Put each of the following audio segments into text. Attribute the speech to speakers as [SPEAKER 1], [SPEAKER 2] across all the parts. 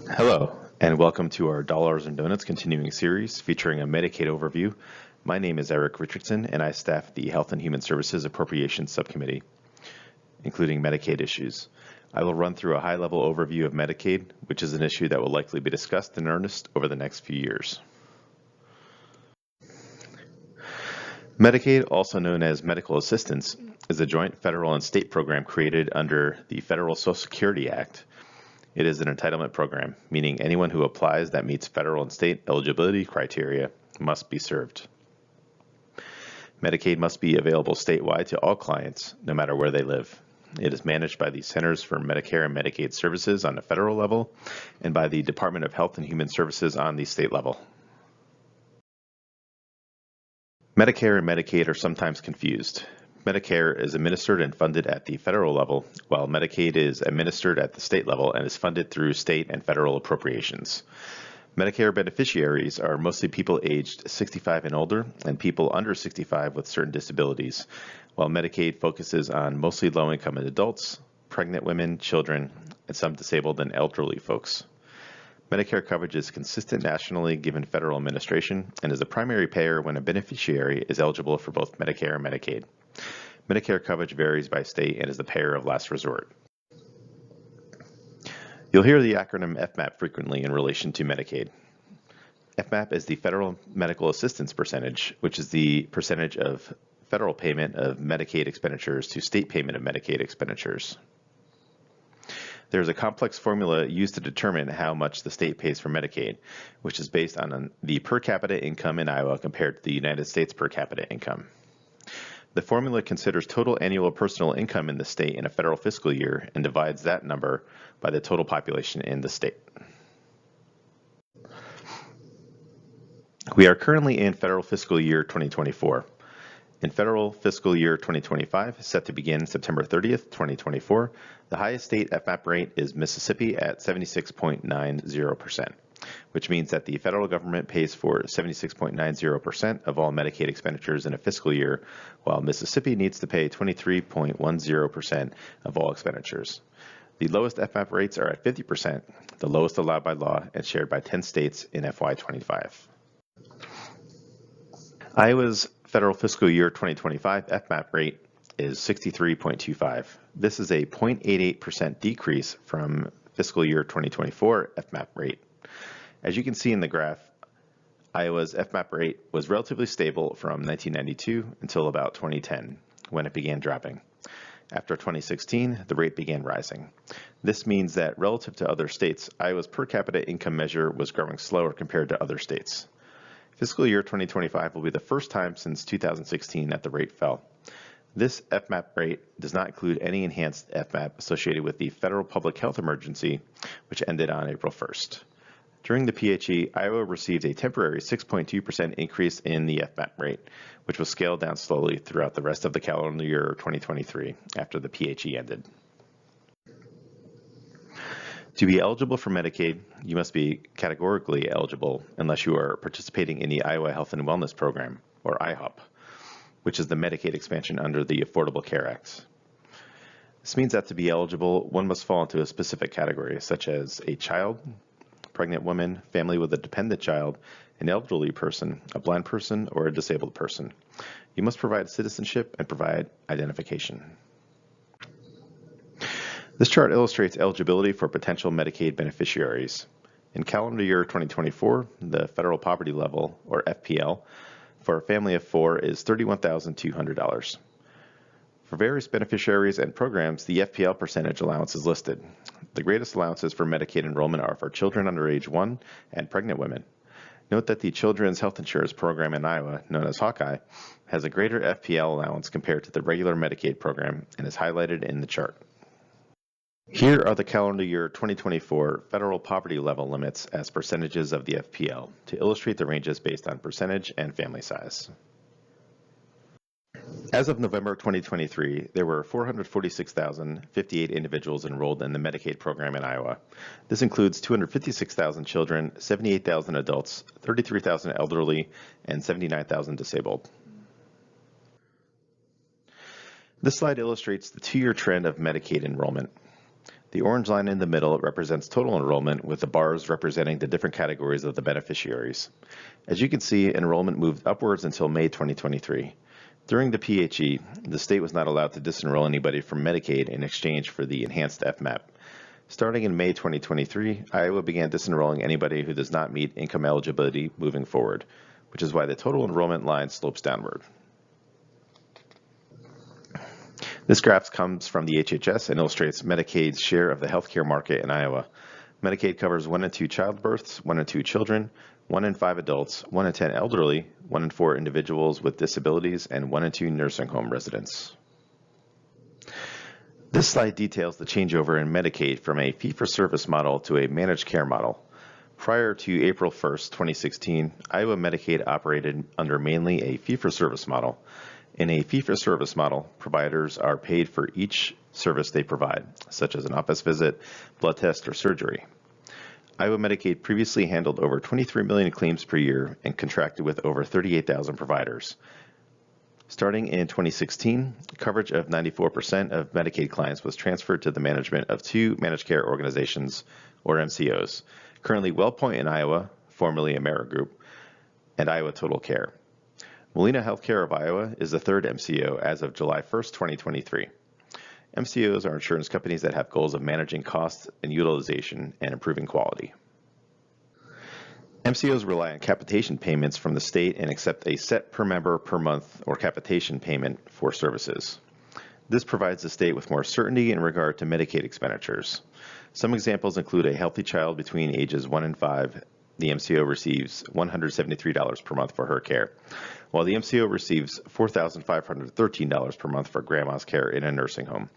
[SPEAKER 1] Hello, and welcome to our Dollars and Donuts continuing series featuring a Medicaid overview. My name is Eric Richardson, and I staff the Health and Human Services Appropriations Subcommittee, including Medicaid issues. I will run through a high-level overview of Medicaid, which is an issue that will likely be discussed in earnest over the next few years. Medicaid, also known as medical assistance, is a joint federal and state program created under the Federal Social Security Act. It is an entitlement program, meaning anyone who applies that meets federal and state eligibility criteria must be served. Medicaid must be available statewide to all clients, no matter where they live. It is managed by the Centers for Medicare and Medicaid Services on the federal level and by the Department of Health and Human Services on the state level. Medicare and Medicaid are sometimes confused. Medicare is administered and funded at the federal level, while Medicaid is administered at the state level and is funded through state and federal appropriations. Medicare beneficiaries are mostly people aged 65 and older and people under 65 with certain disabilities, while Medicaid focuses on mostly low-income adults, pregnant women, children, and some disabled and elderly folks. Medicare coverage is consistent nationally given federal administration and is a primary payer when a beneficiary is eligible for both Medicare and Medicaid. Medicare coverage varies by state and is the payer of last resort. You'll hear the acronym FMAP frequently in relation to Medicaid. FMAP is the Federal Medical Assistance Percentage, which is the percentage of federal payment of Medicaid expenditures to state payment of Medicaid expenditures. There's a complex formula used to determine how much the state pays for Medicaid, which is based on the per capita income in Iowa compared to the United States per capita income. The formula considers total annual personal income in the state in a federal fiscal year and divides that number by the total population in the state. We are currently in federal fiscal year 2024. In federal fiscal year 2025, set to begin September 30th, 2024, the highest state FMAP rate is Mississippi at 76.90%, which means that the federal government pays for 76.90% of all Medicaid expenditures in a fiscal year, while Mississippi needs to pay 23.10% of all expenditures. The lowest FMAP rates are at 50%, the lowest allowed by law and shared by 10 states in FY25. Iowa's federal fiscal year 2025 FMAP rate is 63.25. This is a 0.88% decrease from fiscal year 2024 FMAP rate. As you can see in the graph, Iowa's FMAP rate was relatively stable from 1992 until about 2010, when it began dropping. After 2016, the rate began rising. This means that relative to other states, Iowa's per capita income measure was growing slower compared to other states. Fiscal year 2025 will be the first time since 2016 that the rate fell. This FMAP rate does not include any enhanced FMAP associated with the federal public health emergency, which ended on April 1st. During the PHE, Iowa received a temporary 6.2% increase in the FMAP rate, which was scaled down slowly throughout the rest of the calendar year 2023 after the PHE ended. To be eligible for Medicaid, you must be categorically eligible unless you are participating in the Iowa Health and Wellness Program, or IHOP, which is the Medicaid expansion under the Affordable Care Act. This means that to be eligible, one must fall into a specific category, such as a child, pregnant woman, family with a dependent child, an elderly person, a blind person, or a disabled person. You must provide citizenship and provide identification. This chart illustrates eligibility for potential Medicaid beneficiaries. In calendar year 2024, the federal poverty level, or FPL, for a family of four is $31,200. For various beneficiaries and programs, the FPL percentage allowance is listed. The greatest allowances for Medicaid enrollment are for children under age 1 and pregnant women. Note that the Children's Health Insurance Program in Iowa, known as Hawkeye, has a greater FPL allowance compared to the regular Medicaid program and is highlighted in the chart. Here are the calendar year 2024 federal poverty level limits as percentages of the FPL to illustrate the ranges based on percentage and family size. As of November 2023, there were 446,058 individuals enrolled in the Medicaid program in Iowa. This includes 256,000 children, 78,000 adults, 33,000 elderly, and 79,000 disabled. This slide illustrates the two-year trend of Medicaid enrollment. The orange line in the middle represents total enrollment, with the bars representing the different categories of the beneficiaries. As you can see, enrollment moved upwards until May 2023. During the PHE, the state was not allowed to disenroll anybody from Medicaid in exchange for the enhanced FMAP. Starting in May 2023, Iowa began disenrolling anybody who does not meet income eligibility moving forward, which is why the total enrollment line slopes downward. This graph comes from the HHS and illustrates Medicaid's share of the healthcare market in Iowa. Medicaid covers 1 in 2 childbirths, 1 in 2 children, 1 in 5 adults, 1 in 10 elderly, 1 in 4 individuals with disabilities, and 1 in 2 nursing home residents. This slide details the changeover in Medicaid from a fee-for-service model to a managed care model. Prior to April 1st, 2016, Iowa Medicaid operated under mainly a fee-for-service model. In a fee-for-service model, providers are paid for each service they provide, such as an office visit, blood test, or surgery. Iowa Medicaid previously handled over 23 million claims per year and contracted with over 38,000 providers. Starting in 2016, coverage of 94% of Medicaid clients was transferred to the management of 2 managed care organizations, or MCOs, currently WellPoint in Iowa, formerly AmeriGroup, and Iowa Total Care. Molina Healthcare of Iowa is the 3rd MCO as of July 1st, 2023. MCOs are insurance companies that have goals of managing costs and utilization and improving quality. MCOs rely on capitation payments from the state and accept a set per member per month or capitation payment for services. This provides the state with more certainty in regard to Medicaid expenditures. Some examples include a healthy child between ages 1 and 5. The MCO receives $173 per month for her care, while the MCO receives $4,513 per month for grandma's care in a nursing home.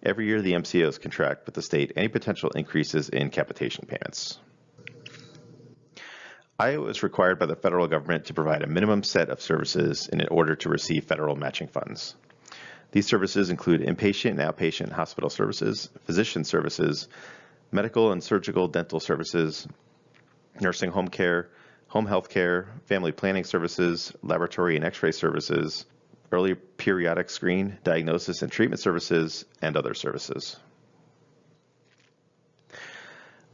[SPEAKER 1] Every year, the MCOs contract with the state any potential increases in capitation payments. Iowa is required by the federal government to provide a minimum set of services in order to receive federal matching funds. These services include inpatient and outpatient hospital services, physician services, medical and surgical dental services, nursing home care, home health care, family planning services, laboratory and x-ray services, early periodic screen, diagnosis and treatment services, and other services.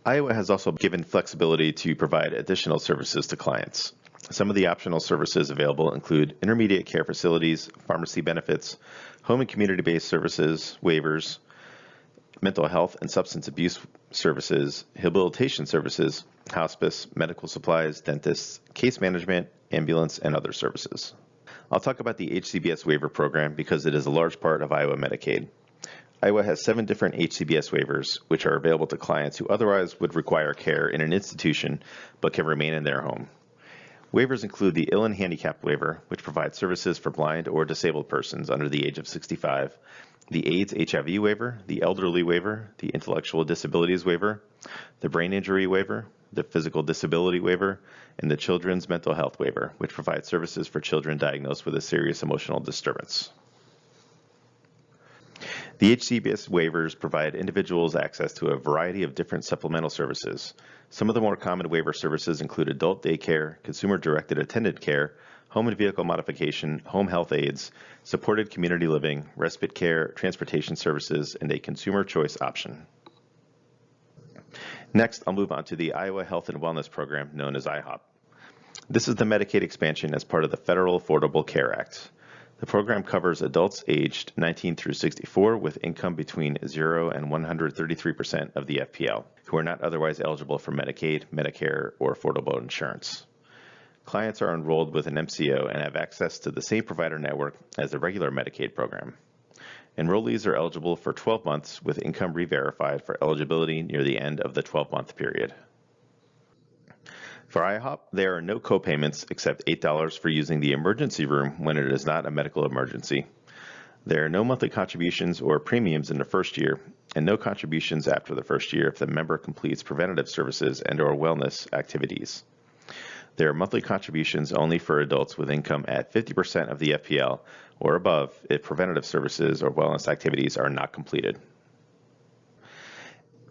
[SPEAKER 1] Iowa has also given flexibility to provide additional services to clients. Some of the optional services available include intermediate care facilities, pharmacy benefits, home and community-based services, waivers, mental health and substance abuse services, rehabilitation services, hospice, medical supplies, dentists, case management, ambulance, and other services. I'll talk about the HCBS waiver program because it is a large part of Iowa Medicaid. Iowa has 7 different HCBS waivers, which are available to clients who otherwise would require care in an institution but can remain in their home. Waivers include the Ill and Handicapped waiver, which provides services for blind or disabled persons under the age of 65, the AIDS HIV waiver, the Elderly waiver, the Intellectual Disabilities waiver, the Brain Injury waiver, the Physical Disability waiver, and the Children's Mental Health waiver, which provides services for children diagnosed with a serious emotional disturbance. The HCBS waivers provide individuals access to a variety of different supplemental services. Some of the more common waiver services include adult daycare, consumer-directed attendant care, home and vehicle modification, home health aides, supported community living, respite care, transportation services, and a consumer choice option. Next, I'll move on to the Iowa Health and Wellness Program, known as IHOP. This is the Medicaid expansion as part of the Federal Affordable Care Act. The program covers adults aged 19 through 64 with income between 0 and 133% of the FPL, who are not otherwise eligible for Medicaid, Medicare, or affordable insurance. Clients are enrolled with an MCO and have access to the same provider network as the regular Medicaid program. Enrollees are eligible for 12 months with income re-verified for eligibility near the end of the 12-month period. For IHOP, there are no co-payments except $8 for using the emergency room when it is not a medical emergency. There are no monthly contributions or premiums in the first year, and no contributions after the first year if the member completes preventative services and/or wellness activities. There are monthly contributions only for adults with income at 50% of the FPL or above if preventative services or wellness activities are not completed.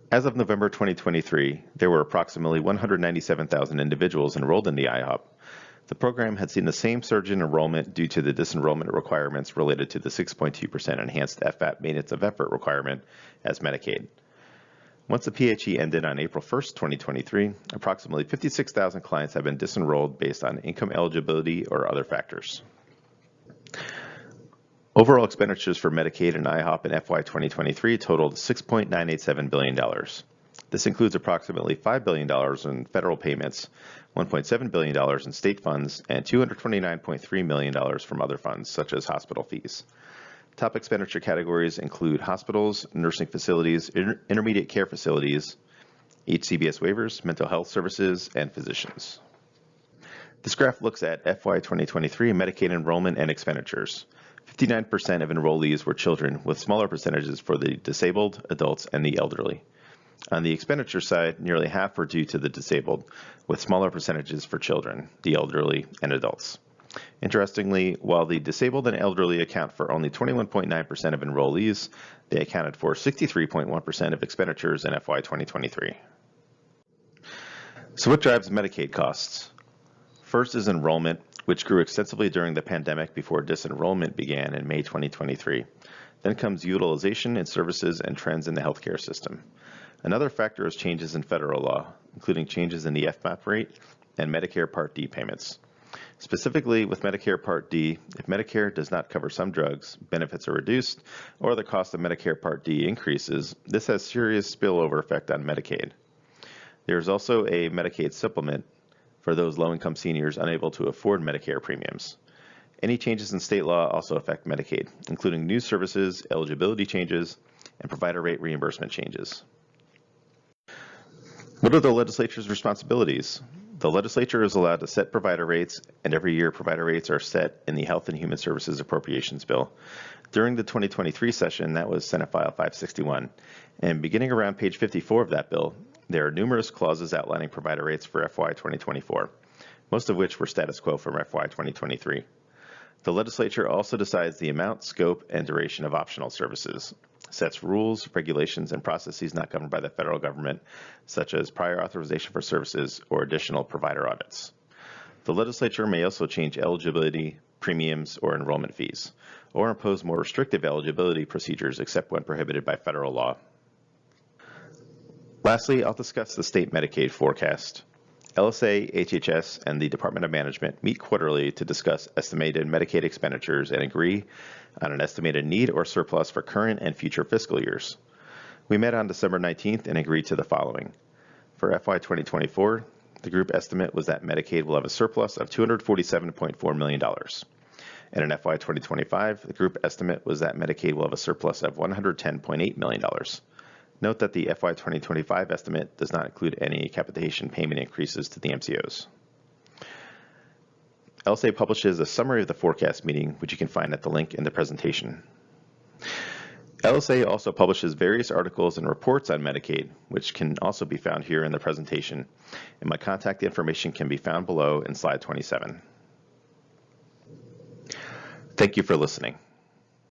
[SPEAKER 1] As of November 2023, there were approximately 197,000 individuals enrolled in the IHOP. The program had seen the same surge in enrollment due to the disenrollment requirements related to the 6.2% enhanced FMAP maintenance of effort requirement as Medicaid. Once the PHE ended on April 1st, 2023, approximately 56,000 clients have been disenrolled based on income eligibility or other factors. Overall expenditures for Medicaid and IHOP in FY 2023 totaled $6.987 billion. This includes approximately $5 billion in federal payments, $1.7 billion in state funds, and $229.3 million from other funds, such as hospital fees. Top expenditure categories include hospitals, nursing facilities, intermediate care facilities, HCBS waivers, mental health services, and physicians. This graph looks at FY 2023 Medicaid enrollment and expenditures. 59% of enrollees were children, with smaller percentages for the disabled, adults, and the elderly. On the expenditure side, nearly half were due to the disabled, with smaller percentages for children, the elderly, and adults. Interestingly, while the disabled and elderly account for only 21.9% of enrollees, they accounted for 63.1% of expenditures in FY 2023. So what drives Medicaid costs? First is enrollment, which grew extensively during the pandemic before disenrollment began in May 2023. Then comes utilization in services and trends in the healthcare system. Another factor is changes in federal law, including changes in the FMAP rate and Medicare Part D payments. Specifically, with Medicare Part D, if Medicare does not cover some drugs, benefits are reduced, or the cost of Medicare Part D increases, this has serious spillover effect on Medicaid. There is also a Medicaid supplement for those low-income seniors unable to afford Medicare premiums. Any changes in state law also affect Medicaid, including new services, eligibility changes, and provider rate reimbursement changes. What are the legislature's responsibilities? The legislature is allowed to set provider rates, and every year provider rates are set in the Health and Human Services Appropriations Bill. During the 2023 session, that was Senate File 561. And beginning around page 54 of that bill, there are numerous clauses outlining provider rates for FY 2024, most of which were status quo from FY 2023. The legislature also decides the amount, scope, and duration of optional services, sets rules, regulations, and processes not governed by the federal government, such as prior authorization for services or additional provider audits. The legislature may also change eligibility, premiums, or enrollment fees, or impose more restrictive eligibility procedures except when prohibited by federal law. Lastly, I'll discuss the state Medicaid forecast. LSA, HHS, and the Department of Management meet quarterly to discuss estimated Medicaid expenditures and agree on an estimated need or surplus for current and future fiscal years. We met on December 19th and agreed to the following. For FY 2024, the group estimate was that Medicaid will have a surplus of $247.4 million. And in FY 2025, the group estimate was that Medicaid will have a surplus of $110.8 million. Note that the FY 2025 estimate does not include any capitation payment increases to the MCOs. LSA publishes a summary of the forecast meeting, which you can find at the link in the presentation. LSA also publishes various articles and reports on Medicaid, which can also be found here in the presentation, and my contact information can be found below in slide 27. Thank you for listening.